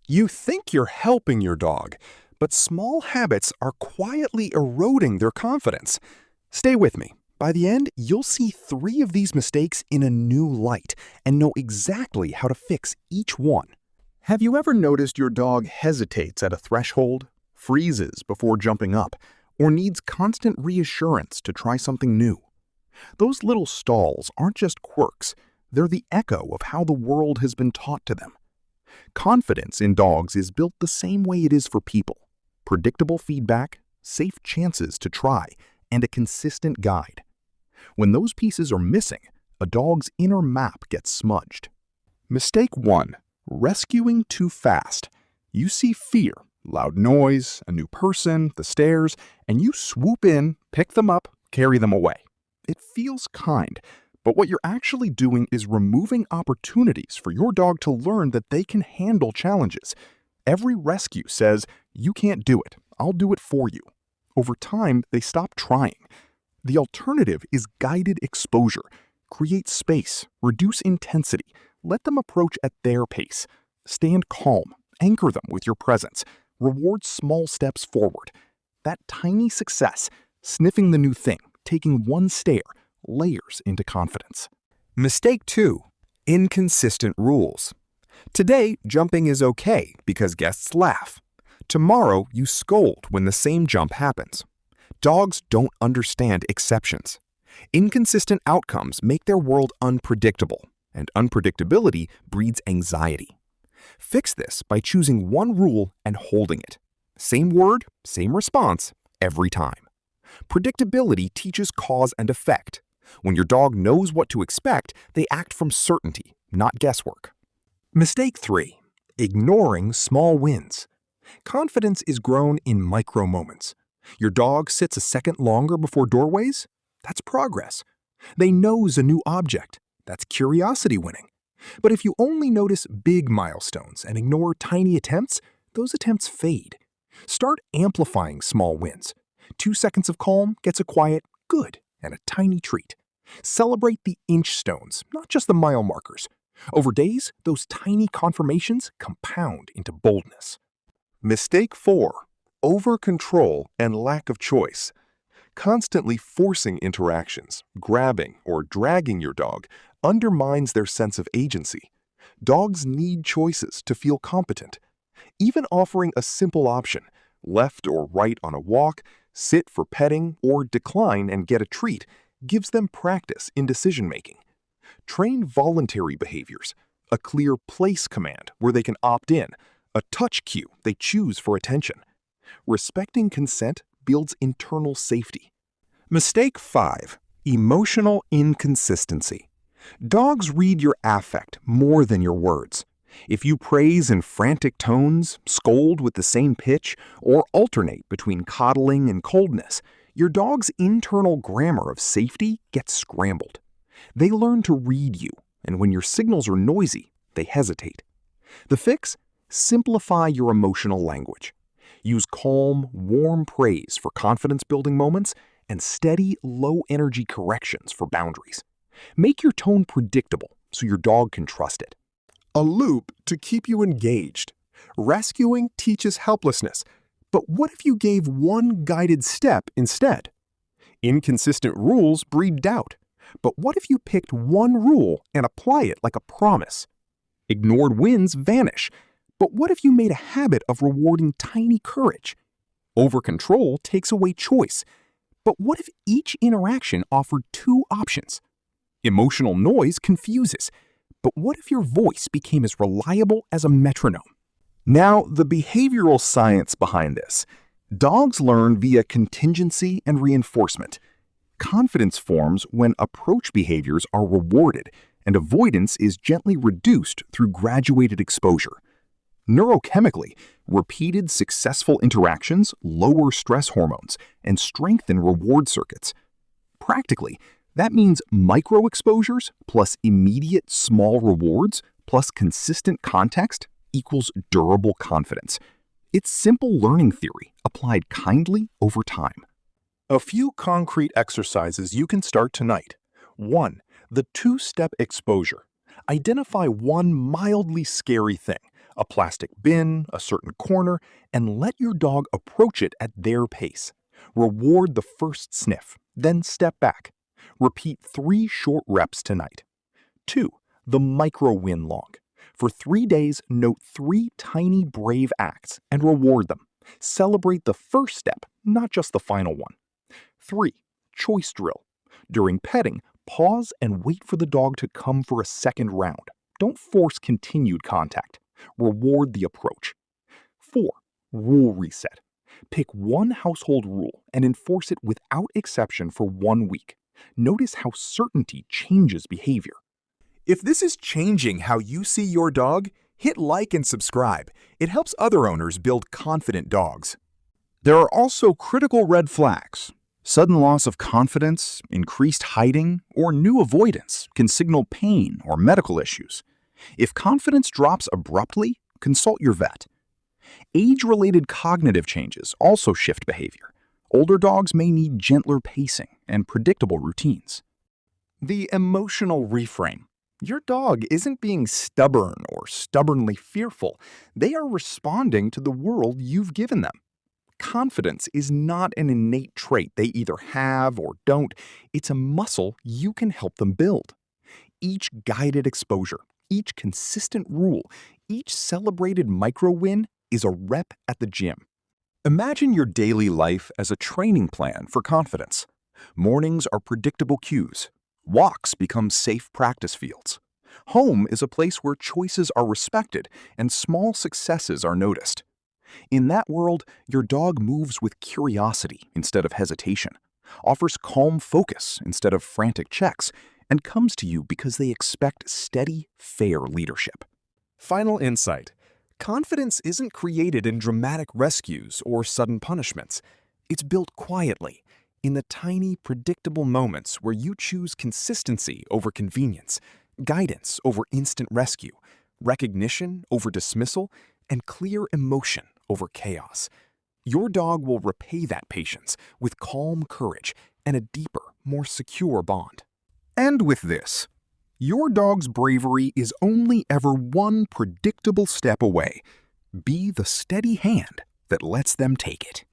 You think you're helping your dog, but small habits are quietly eroding their confidence. Stay with me. By the end, you'll see 3 of these mistakes in a new light and know exactly how to fix each one. Have you ever noticed your dog hesitates at a threshold, freezes before jumping up, or needs constant reassurance to try something new? Those little stalls aren't just quirks, they're the echo of how the world has been taught to them. Confidence in dogs is built the same way it is for people: predictable feedback, safe chances to try, and a consistent guide. When those pieces are missing, a dog's inner map gets smudged. Mistake 1. Rescuing too fast. You see fear, loud noise, a new person, the stairs, and you swoop in, pick them up, carry them away. It feels kind, but what you're actually doing is removing opportunities for your dog to learn that they can handle challenges. Every rescue says, "You can't do it, I'll do it for you." Over time, they stop trying. The alternative is guided exposure. Create space, reduce intensity, let them approach at their pace. Stand calm, anchor them with your presence, reward small steps forward. That tiny success, sniffing the new thing, taking one stare, layers into confidence. Mistake 2. Inconsistent rules. Today, jumping is okay because guests laugh. Tomorrow, you scold when the same jump happens. Dogs don't understand exceptions. Inconsistent outcomes make their world unpredictable, and unpredictability breeds anxiety. Fix this by choosing one rule and holding it. Same word, same response, every time. Predictability teaches cause and effect. When your dog knows what to expect, they act from certainty, not guesswork. Mistake 3. Ignoring small wins. Confidence is grown in micro moments. Your dog sits a second longer before doorways? That's progress. They nose a new object. That's curiosity winning. But if you only notice big milestones and ignore tiny attempts, those attempts fade. Start amplifying small wins. 2 seconds of calm gets a quiet good and a tiny treat. Celebrate the inch stones, not just the mile markers. Over days, those tiny confirmations compound into boldness. Mistake 4. Over-control and lack of choice. Constantly forcing interactions, grabbing, or dragging your dog undermines their sense of agency. Dogs need choices to feel competent. Even offering a simple option, left or right on a walk, sit for petting, or decline and get a treat, gives them practice in decision-making. Train voluntary behaviors, a clear place command where they can opt in, a touch cue they choose for attention. Respecting consent builds internal safety. Mistake 5. Emotional inconsistency. Dogs read your affect more than your words. If you praise in frantic tones, scold with the same pitch, or alternate between coddling and coldness, your dog's internal grammar of safety gets scrambled. They learn to read you, and when your signals are noisy, they hesitate. The fix? Simplify your emotional language. Use calm, warm praise for confidence-building moments and steady, low-energy corrections for boundaries. Make your tone predictable so your dog can trust it. A loop to keep you engaged. Rescuing teaches helplessness, but what if you gave one guided step instead? Inconsistent rules breed doubt, but what if you picked one rule and apply it like a promise? Ignored wins vanish, but what if you made a habit of rewarding tiny courage? Over-control takes away choice, but what if each interaction offered 2 options? Emotional noise confuses, but what if your voice became as reliable as a metronome? Now, the behavioral science behind this. Dogs learn via contingency and reinforcement. Confidence forms when approach behaviors are rewarded and avoidance is gently reduced through graduated exposure. Neurochemically, repeated successful interactions lower stress hormones and strengthen reward circuits. Practically, that means micro-exposures plus immediate small rewards plus consistent context equals durable confidence. It's simple learning theory applied kindly over time. A few concrete exercises you can start tonight. 1. The 2-step exposure. Identify one mildly scary thing, A plastic bin, a certain corner, and let your dog approach it at their pace. Reward the first sniff, then step back. Repeat 3 short reps tonight. 2. The micro win log. For 3 days, note 3 tiny brave acts and reward them. Celebrate the first step, not just the final one. 3. Choice drill. During petting, pause and wait for the dog to come for a second round. Don't force continued contact. Reward the approach. 4. Rule reset. Pick one household rule and enforce it without exception for 1 week. Notice how certainty changes behavior. If this is changing how you see your dog, hit like and subscribe. It helps other owners build confident dogs. There are also critical red flags. Sudden loss of confidence, increased hiding, or new avoidance can signal pain or medical issues. If confidence drops abruptly, consult your vet. Age-related cognitive changes also shift behavior. Older dogs may need gentler pacing and predictable routines. The emotional reframe. Your dog isn't being stubborn or stubbornly fearful. They are responding to the world you've given them. Confidence is not an innate trait they either have or don't. It's a muscle you can help them build. Each guided exposure, each consistent rule, each celebrated micro-win is a rep at the gym. Imagine your daily life as a training plan for confidence. Mornings are predictable cues. Walks become safe practice fields. Home is a place where choices are respected and small successes are noticed. In that world, your dog moves with curiosity instead of hesitation, offers calm focus instead of frantic checks, and comes to you because they expect steady, fair leadership. Final insight. Confidence isn't created in dramatic rescues or sudden punishments. It's built quietly, in the tiny, predictable moments where you choose consistency over convenience, guidance over instant rescue, recognition over dismissal, and clear emotion over chaos. Your dog will repay that patience with calm courage and a deeper, more secure bond. And with this, your dog's bravery is only ever one predictable step away. Be the steady hand that lets them take it.